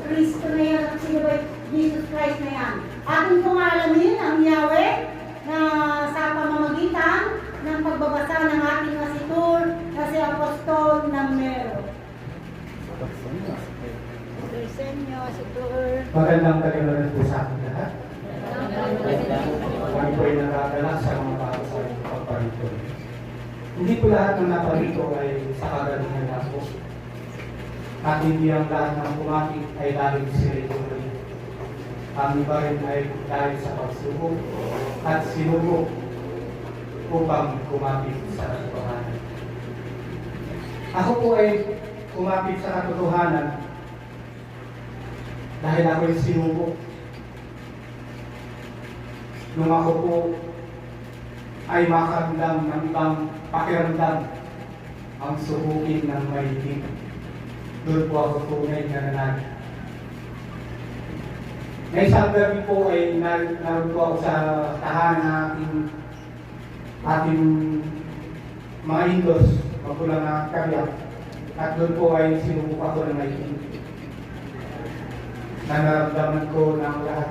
Kristo na yan at sino ba Jesus Christ na yan. Ating pong alamin ang Yahweh na sa pamamagitan ng pagbabasa ng ating asitur na si Apostol ng Mero. Magandang kalimutan po sa ating lahat. Kami po ay nagagalak sa mga bata sa pagparito. Hindi po lahat ng naparito ay sa kagalingan lang po. At hindi ang lahat ng kumapit ay dahil sila ito rin. Kami ba rin ay dahil sa pagsubok at sinubok upang kumapit sa katotohanan. Ako po ay kumapit sa katotohanan dahil ako'y sinubok. Nung ako po ay makaramdam ng ibang pakiramdam ang subukin ng mahigit. Doon po ako tunay na nanalo. Na isang gabi po ay naroon po ako sa tahanan ng ating mga Indos, magulang na kabiyak. At doon po ay sinubok ako ng mahigit. Na naramdaman ko ng lahat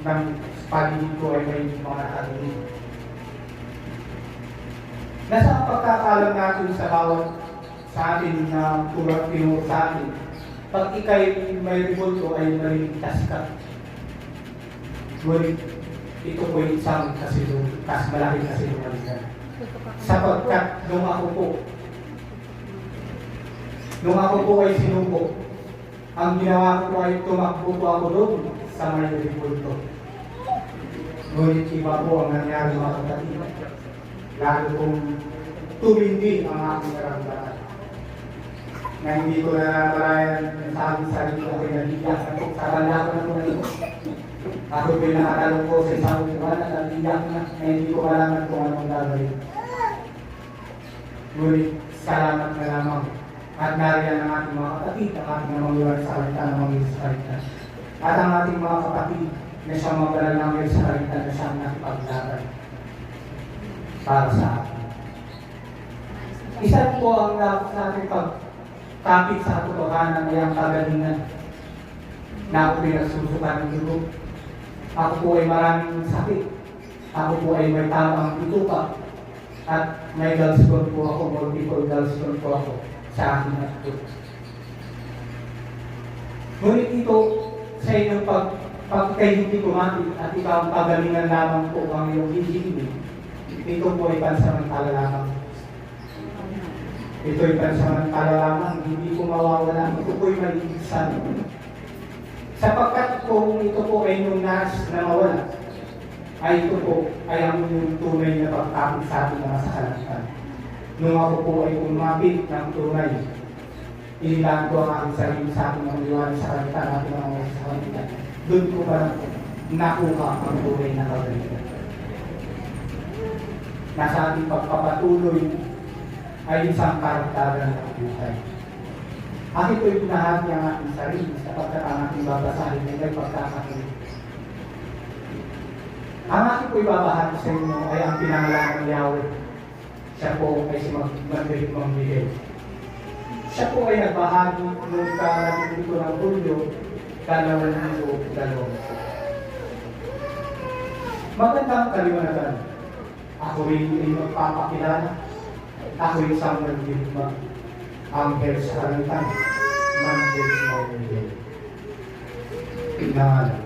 ng paligid ko ay may mga nakarinig. Nasa ang pagkakalam natin sa bawat sa atin na tinuro sa atin, pag ikay may ribulto ay mariligtas ka. Ngunit ito po yung isang malaking kasinungalingan. Sapagkat nung ako po ay sinubok, ang ginawa ko ay tumakbo po ako doon sa may ribulto. Ngunit iba po ang nangyari mga kapatid. Lalo kong tumindi ang aking naramdaman. Na hindi ko na sabi sa sarili ko ay naliyak. Sa banda ko na po na ito. Ako po'y nakatalong ko sa isang uwan at naliyak na hindi ko malaman kung anong gagawin. Ngunit salamat na lamang. At nariyan ang ating mga kapatid, ang ating namangyuhan sa kalita ng mga sa kalita. At ang ating mga kapatid na siyang mabaral ng sa kalita na siyang nakipaglaban para sa atin. Isa po ang natin pagkapit sa katotohanan ay ang kagalingan na ako pinagsusukan ng dugo. Ako po ay maraming sakit. Ako po ay may tamang itupa. At may gallstone po ako, multiple gallstone po ako sa aking natin. Ngunit ito sa inyong pag ikay hindi kumapit at ikaw ang pagalingan lamang po ang iyong hihingin, ito po ay pansamantala lamang. Ito ay pansamantala lamang, hindi ko mawawala. Ito po ay maliligsan. Sapagkat kung ito po ay nung nais na mawala, ay ito po ay ang tunay na pagkapit sa ating mga sakalakan. Nung ako po ay umapit ng tunay, inilaan ko ang aking sarili sa ating mga liwanag sa kalita natin mga mga sa kalita. Doon ko ba nakuha ang tunay na kagalingan. Nasa ating pagpapatuloy ay isang karagdagan ng buhay. Akin ko'y pinahagi ang aking sarili sapagkat ang aking babasahin ay may pagkakakilig. Ang aking ko'y babahagi sa inyo ay ang pinangalan ng Yahweh. Siya po ay si Magdirik Miguel. Siya po ay nagbahagi noong ka-12 ng Hulyo, 2020. Magandang kaliwanagan. Ako rin ay magpapakilala. Ako ay isang nagdirigma. Anghel sa kalangitan. Magdirik Miguel. Pinangalan.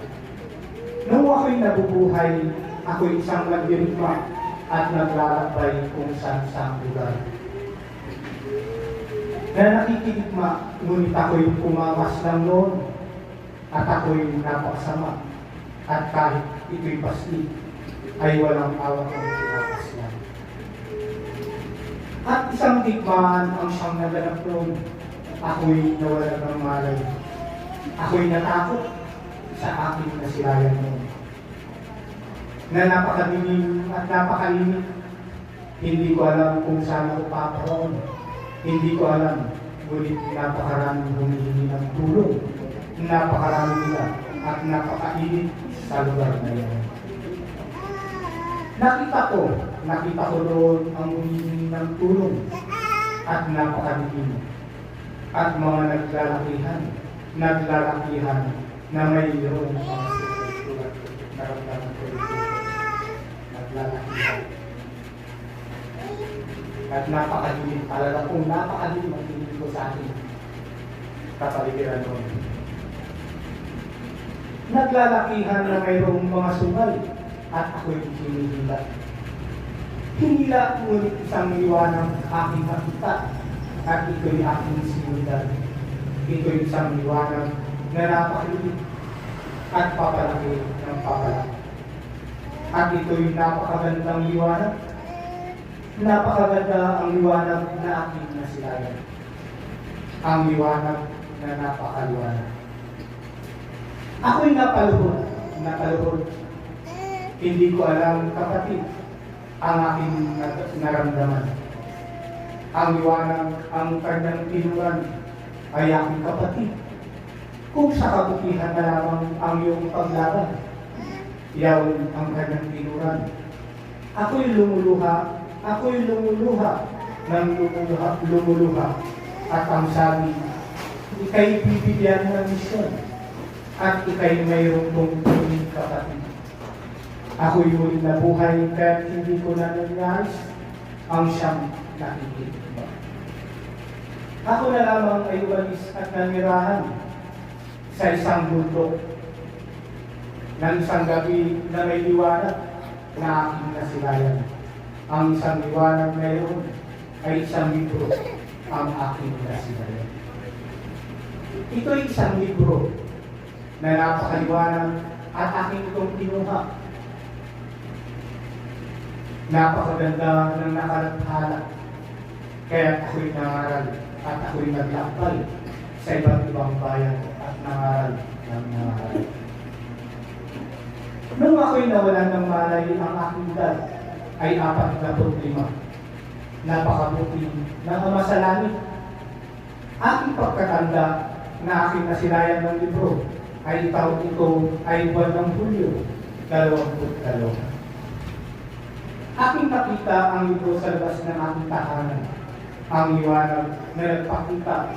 Nung ako'y nabubuhay, ako'y isang nagdirigma at naglalakbay kung saan lugar. Na nakikiligma, ngunit ako'y pumawas ng noon at ako'y napakasama at kahit ito'y pasti ay walang awang ang pinakas niya. At isang digmaan ang siyang naganap noon, ako'y nawalan ng malay. Ako'y natakot sa aking nasilayan noon. Na napakadilim at napakalimit. Hindi ko alam kung saan ako paparoon. Hindi ko alam. Ngunit napakaraming humihingi ng tulong. Napakarami nila at napakainit sa lugar na yan. Nakita ko doon ang humihingi ng tulong at napakadilim. At mga naglalakihan naglalakihan na mayroong mga sulat naramdaman ko ito. Naglalakihan. At napakadilim, talaga kung napakadilim ang tingin ko sa akin kapaligiran doon. Naglalakihan na mayroong mga sugal at ako'y hinihila. Hinila ngunit isang liwanag aking nakita at ito'y aking sinundan. Ito'y isang liwanag na napakaliit at papalaki ng papalaki. At ito'y napakagandang liwanag. Napakaganda ang liwanag na aking nasilayan. Ang liwanag na napakaliwanag. Ako'y napaluhod. Hindi ko alam, kapatid, ang aking naramdaman. Ang liwanag, ang kanyang tinuran ay aking kapatid. Kung sa kabutihan na lamang ang iyong paglaban, yaon ang kanyang tinuran. Ako'y lumuluha ng lumuluha. At ang sabi, ika'y bibigyan ng misyon at ika'y mayroong tungkulin, kapatid. Ako'y muling nabuhay kahit hindi ko na nangyayos ang siyang nakikita. Ako na lamang ay umalis at nanirahan sa isang bundok ng isang gabi na may liwanag na aking nasilayan. Ang isang liwanag na iyon ay isang libro ang aking nasilayan. Ito'y isang libro na napakaliwanag at aking itong kinuha. Napakaganda ng nakalathala. Kaya ako'y nangaral at ako'y naglakbay sa iba't ibang bayan at nangaral ng nangaral. Nung ako'y nawalan ng malay, ang aking edad ay 45. Napakabuti ng Ama sa Langit. Aking pagkatanda na aking nasilayan ng libro ay taon ito ay buwan ng Hulyo, 22. Aking nakita ang libro sa labas ng aking tahanan. Ang liwanag na nagpakita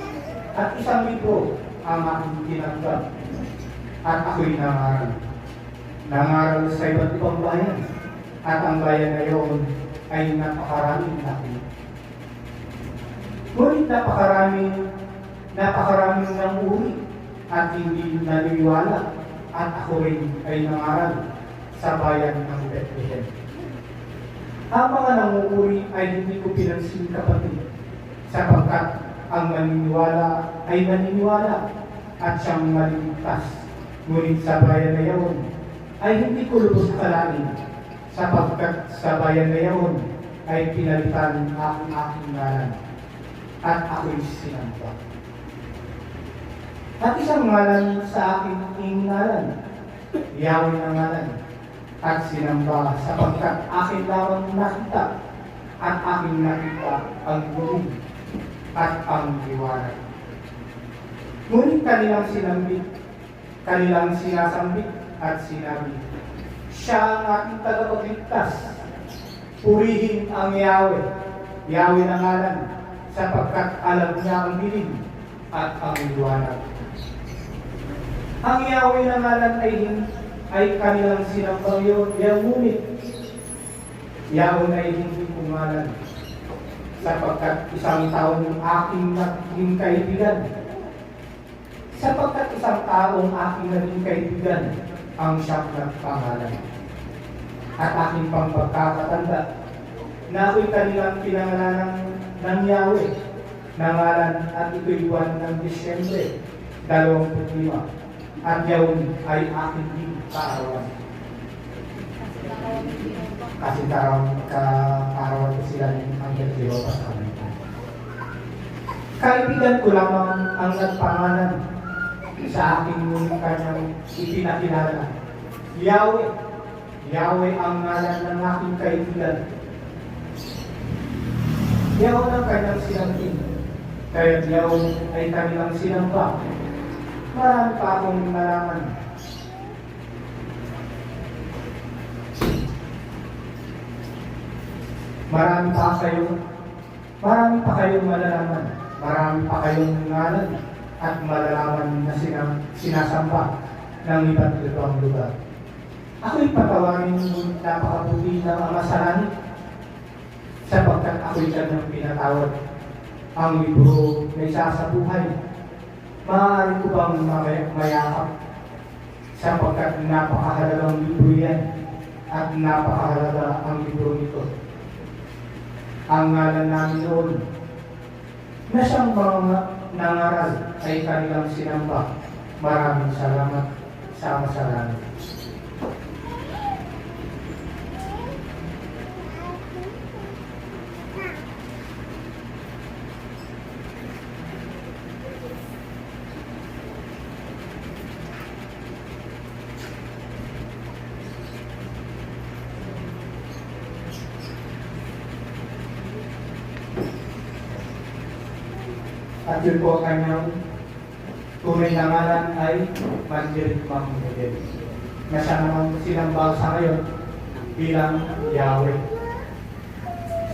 at isang libro ang aking tinanggap. At ako'y nangaral. Nangaral sa iba't ibang bayan. At ang bayan na iyon ay napakaraming laki. Ngunit napakaraming ng uri at hindi naniniwala. At ako rin ay nangaral sa bayan ng Bethlehem. Ang mga nangunguri ay hindi ko pinansin, kapatid, sapagkat ang maniniwala ay maniniwala at siyang maliligtas. Ngunit sa bayan na iyon ay hindi ko lubos kalain, sapagkat sa bayan na iyon ay pinalitan ang aking ngalan at ako'y sinamba. At isang ngalan sa aking ngalan, Yahweh na ngalan, at sinamba sapagkat akin lamang nakita at aking nakita ang dilim at ang liwanag. Ngunit kanilang sinasambit at sinabi, siya ang ating tagapagligtas. Purihin ang Yahweh, Yahweh na ngalan, sapagkat alam niya ang dilim at ang liwanag. Ang Yahweh na ngalan ay kanilang sinambang yun, ngunit yaon ay hindi kumalan, sapagkat isang taong aking naging kaibigan, ang siyang nagpangalan. At aking pangpagkakatanda, na ako'y kanilang pinangalanan ng Yahweh, na ngalan at ito'y buwan ng Disyembre, 25. At yaon ay aking din kaarawan. Kasi kaarawan ko sila ng Angel Jehovah sa kanila. Kaibigan ko lamang ang nagpangalan sa aking kanyang ipinakilala. Yahweh ang ngalan ng aking kaibigan. Yahweh ang kanyang sinangkin. Kaya Yahweh ay kanilang sinamba. Marami pa akong nalaman. Marami pa kayong malalaman. Marami pa kayong ngalan at malalaman na sinasamba ng iba't ibang lugar. Ako'y patawarin ng napakabuti ng Ama sa langit, sapagkat ako'y kanyang pinatawad. Ang libro na isa sa buhay, maaari ko bang mayakap, sapagkat napakahalagang libro yan at napakahalaga ang libro nito. Ang ngalan namin noon na siyang mga nangaral ay kanilang sinamba. Maraming salamat sa Ama sa langit. At yun po ang kanyang tunay na ngalan ay Mandirit Mahmudin, na siya naman sinamba sa ngayon bilang Yahweh.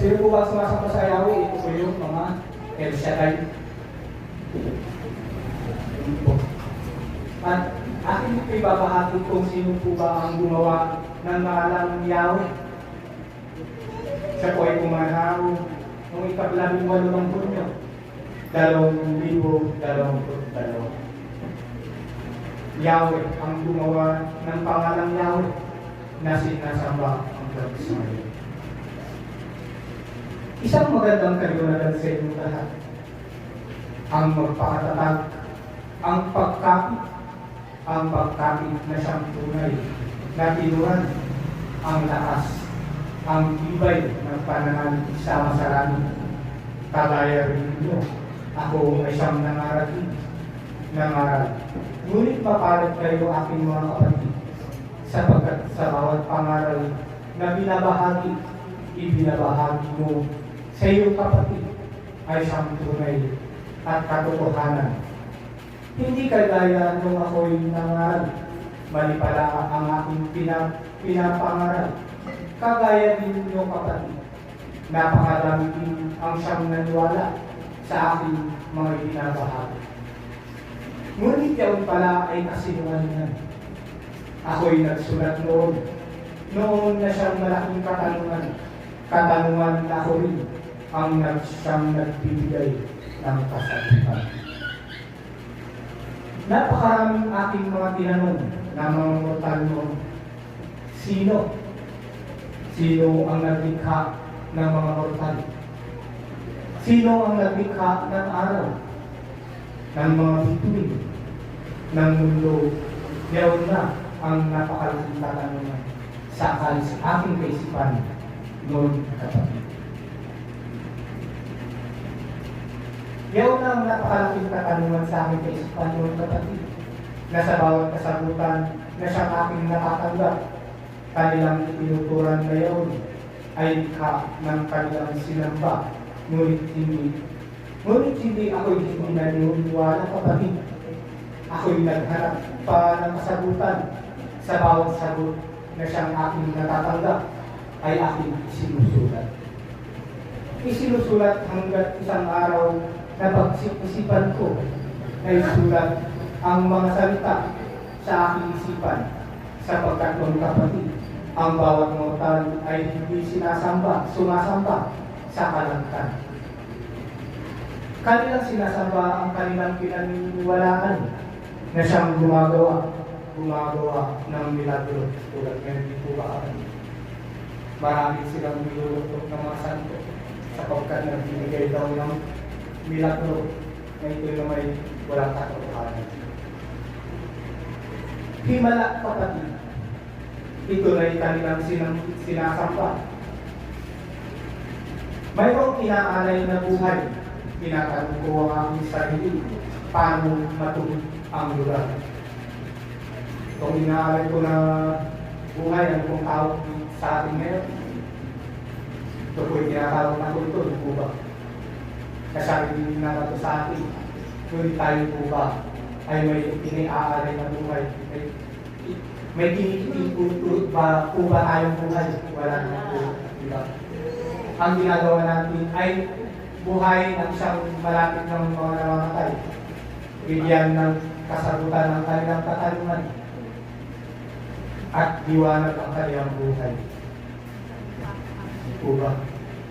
Sino po ba sumasamba sa Yahweh? Ito po yung mga El Shaddai. At akin po ibabahagi kung sino po ba ang gumawa ng ngalang Yahweh. Siya po ay pumanaw noong ika-18 ng Hunyo, 2022. Yahweh ang gumawa ng pangalang Yahweh na sinasamba ang Diyos ngayon. Isang magandang kaliwanagan sa inyong lahat. Ang magpakatatag, ang pagkapit na siyang tunay na tinuran, ang lakas, ang tibay ng pananalig sa masarami. Kagaya rin ninyo, ako ay siyang nangaral. Ngunit papalag kayo aking mga kapatid, sapagkat sa bawat pangaral na ibinabahagi mo sa iyong kapatid ay siyang tunay at katotohanan. Hindi kagaya nung ako'y nangaral, mali pala ang aking pinapangaral. Kagaya din niyo kapatid, napakarami din ang siyang naniwala sa aking mga ibinabahagi. Ngunit yaon pala ay kasinungalingan. Ako'y nagsulat noon na siyang malaking katanungan na ako rin ang siyang nagbibigay ng kasagutan. Napakaraming aking mga tinanong na mga mortal noon. Sino ang naglikha ng mga mortal? Sino ang naglikha ng araw, ng mga bituin, ng mundo? Yaon na ang napakalaking katanungan sa aking kaisipan noon, kapatid. Yaon na ang napakalaking katanungan sa aking kaisipan noon, kapatid, na sa bawat kasagutan na siyang aking natatanggap, kanilang tinuturan na yaon ay likha ng kanilang sinamba. Ngunit hindi ako'y hindi naniniwala, kapatid. Ako'y naghanap pa ng kasagutan. Sa bawat sagot na siyang aking natatanggap ay aking isinusulat hanggat isang araw na pag-isipan ko ay sulat ang mga salita sa aking isipan, sapagkat mga kapatid, ang bawat mortal ay hindi sumasamba sa kalangkan. Kanilang sinasamba ang kanilang pinaniniwalaan na siyang gumagawa ng milagro tulad ngayon dito ba? Marami silang nilulutok ng mga santo sapagkat nagbibigay daw ng milagro na ito na may walang katotohanan. Himala, kapatid. Ito na kanilang sinasamba. Mayroong inaalay na buhay. Tinatanong ko ang aking sarili, paano matuloy ang lugar? Kung inaalay ko na buhay, ano kung tawag sa ating ngayon? Ito po'y tinatawag na kulto, po ba? Kasabi din na ito sa atin, ngunit tayo po ba ay may iniaalay na buhay? May kinikitin ba po ba tayong buhay? Wala naman po, diba? Ang ginagawa natin ay buhay ng isang malapit ng mga namamatay. bigyan ng kasagutan ng kanilang katanungan at liwanag ang kanilang buhay. Po ba?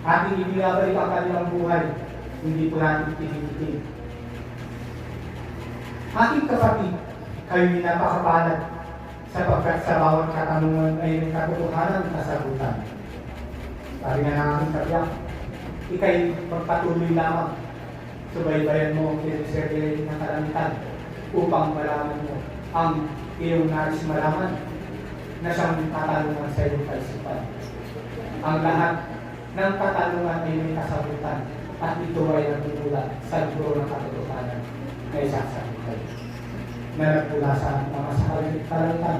Ating ibinabalik ang kanilang buhay, hindi po natin pinipitin. Aking kapatid, kayo'y napakabanat sapagkat sa bawat katanungan ay may katotohanan at kasagutan. Sabi nga ng aking kabiyak, ikay magpatuloy lamang. Subaybayan mo ang piniserye ng kalamitan upang malaman mo ang iyong nais malaman na siyang katanungan sa iyong kaisipan. Ang lahat ng katanungan ay may kasagutan at ito ay nagmumula sa libro ng katotohanan na isasagutan na nagmula sa ating mga kalamitan,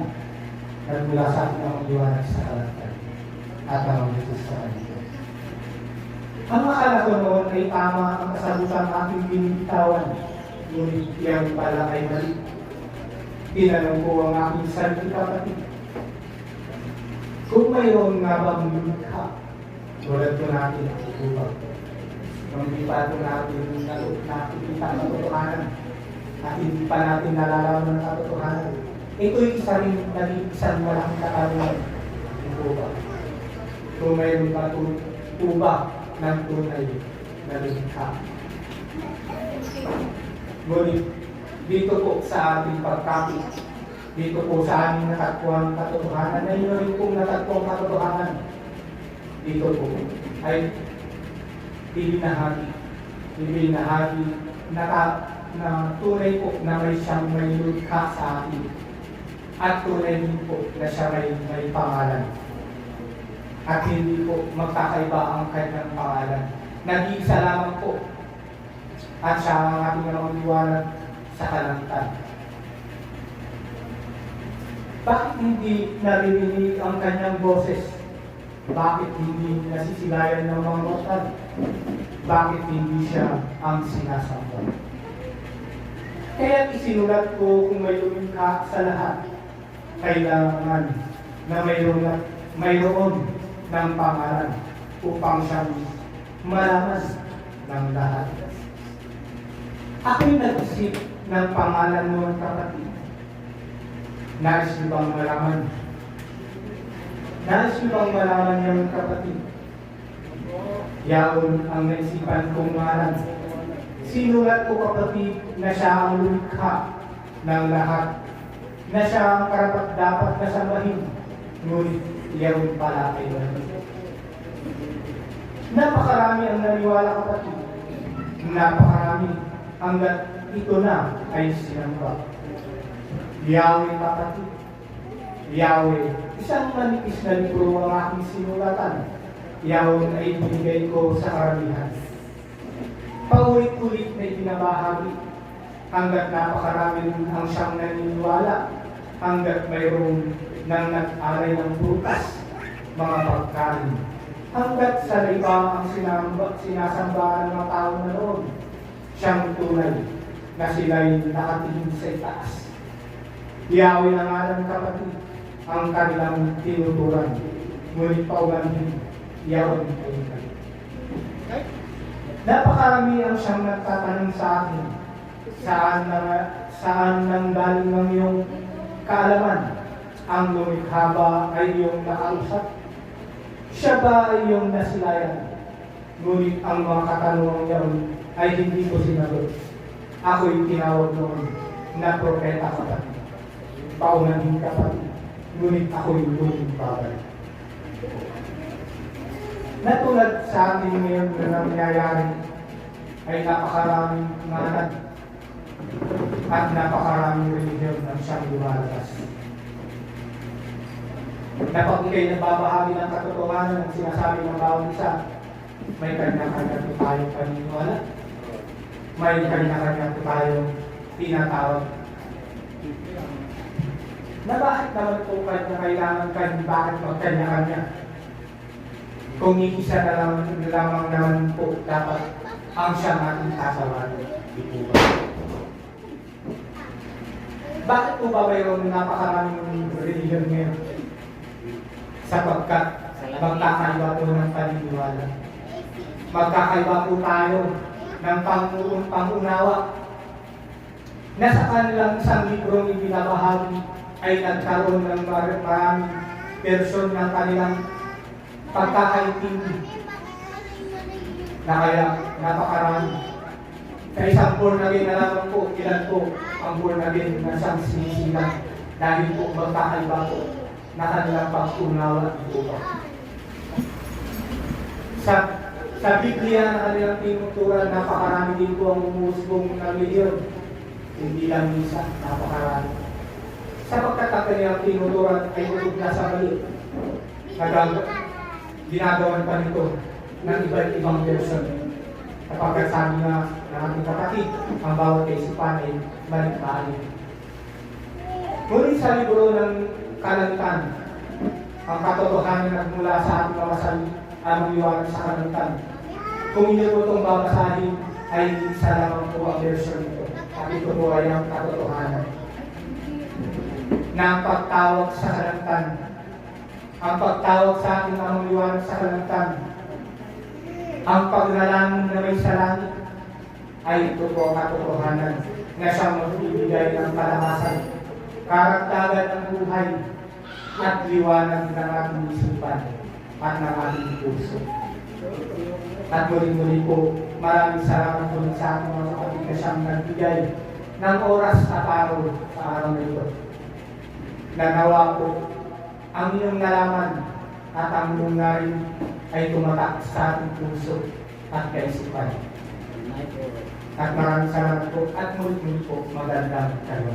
nagmula sa ating mga liwanag sa kalamitan at ang Diyos sa kanila. Ang akala ko noon ay tama ang kasagutan ng aking binibitawan, ngunit yan pala ay mali. Tinanong ko ang aking sarili kapatid, kung mayroon nga bang lumikha, tulad ko natin ang tutubag. Nung hindi pa ito natin nakikita ang katotohanan at hindi pa natin nalalaman ang katotohanan, ito'y isa rin naging isang malaking katanungan ng tubag. Kung mayroon ba tubag ng tunay na lumikha. Ngunit dito po sa ating pagkapit, dito po sa aming natatpuan katotohanan, na yun rin pong natatpuan katotohanan, dito po ay ibinahagi na tunay po na may siyang may lumikha sa atin at tunay din po na siya may pangalan. At hindi po magkakaiba ang kanyang pangalan. Nag-iisa lamang po. At siya ang ating namang liwanag sa kalangitan. Bakit hindi naririnig ang kanyang boses? Bakit hindi nasisilayan ng mga mortal? Bakit hindi siya ang sinasamba? Kaya isinulat ko kung may lumikha sa lahat, kailangan na mayroon ng pangalan upang siyang malaman ng lahat. Ako'y nag-isip ng pangalan mo ng kapatid. Nais niyo bang malaman? Nais niyo bang malaman ng kapatid? Yaon ang naisipan kong ngalan. Sinulat ko kapatid na siya ang lumikha ng lahat, na siya ang karapat-dapat na sambahin, ngunit yaon pala ay mali. Napakarami ang naniwala kapatid. Napakarami hanggat ito na ay sinamba. Yahweh kapatid. Yahweh, isang manipis na libro ang aking sinulatan. Yaon ay binigay ko sa karamihan. Paulit-ulit na ibinabahagi hanggat napakarami ang siyang naniniwala, hanggat mayroong nang nag-aray ng butas, mga pagkain, hanggat sa iba ang sinasamba ng mga tao na noon, siyang tunay na sila'y nakatingin sa itaas. Yahweh na nga ng kapatid ang kanilang tinuturan, ngunit paumanhin, Yahweh ay kayo. Napakarami ang siyang nagtatanong sa akin, saan nang galing ng iyong kaalaman? Ang lumikha ba ay iyong nakausap? Siya ba ay iyong nasilayan? Ngunit ang mga katanungan niyon ay hindi ko sinagot. Ako'y tinawag noon na propeta kapatid. Paunahin kapatid, ngunit ako'y muling babalik. Natulad sa atin ngayon na nangyayari ay napakaraming nganad at napakaraming relihiyon ang siyang lumalabas. Napag ikay nagbabahagi ng katotohanan ng sinasabi ng bawat isa, may kanya-kanya po tayong paniniwala, may kanya-kanya po tayong tinatawag. Na bakit naman po kailangan bakit magkanya-kanya? Kung iisa na lamang naman po dapat ang siyang ating sasawarin. Bakit po ba mayroon napakaraming religion ngayon? Sapagkat magkakaiba po ng paniniwala. Magkakaiba po tayo ng pangunawa. na sa kanilang isang librong ibinabahagi ay nagkaroon ng maraming version ng kanilang pagkakaintindi na kaya napakarami. Sa isang born again na lamang po, ilan po ang born again na siyang sinisilang dahil po magkakaiba po na kanilang pag-unawa ito po. Sa Biblia na kanilang tinuturan, napakarami din po ang umusbong na milyon. Hindi lang isa, napakarami. Sapagkat ang kanilang tinuturan ay utog na sa mali. Ginagawan pa nito ng iba't ibang version. Kapag sabi na ng ating kapatid, ang bawat kaisipan ay balik-balik. Ngunit sa libro ng Kalangitan, ang katotohanan nagmula sa ating mga amang liwanag sa Kalangitan. Kung inyo po itong babasahin, ay isa lamang po ang version nito. At ito po ay ang katotohanan. Na ang pagtawag sa Kalangitan, ang pagtawag sa ating amang liwanag sa Kalangitan, ang paglalang na may sa langit, ay ito po ang katotohanan na siyang magbibigay ng kalakasan, karagdagan ng buhay, at liwanag ng ating isipan at ng ating puso. At muli-muli po, maraming salamat po sa ating mga kapatid na siyang nagbigay ng oras at araw sa araw na ito. Nanawa po, ang inyong nalaman at ang inyong narin ay tumatak sa ating puso at kaisipan. At maraming salamat po at muli-muli po magandang kayo.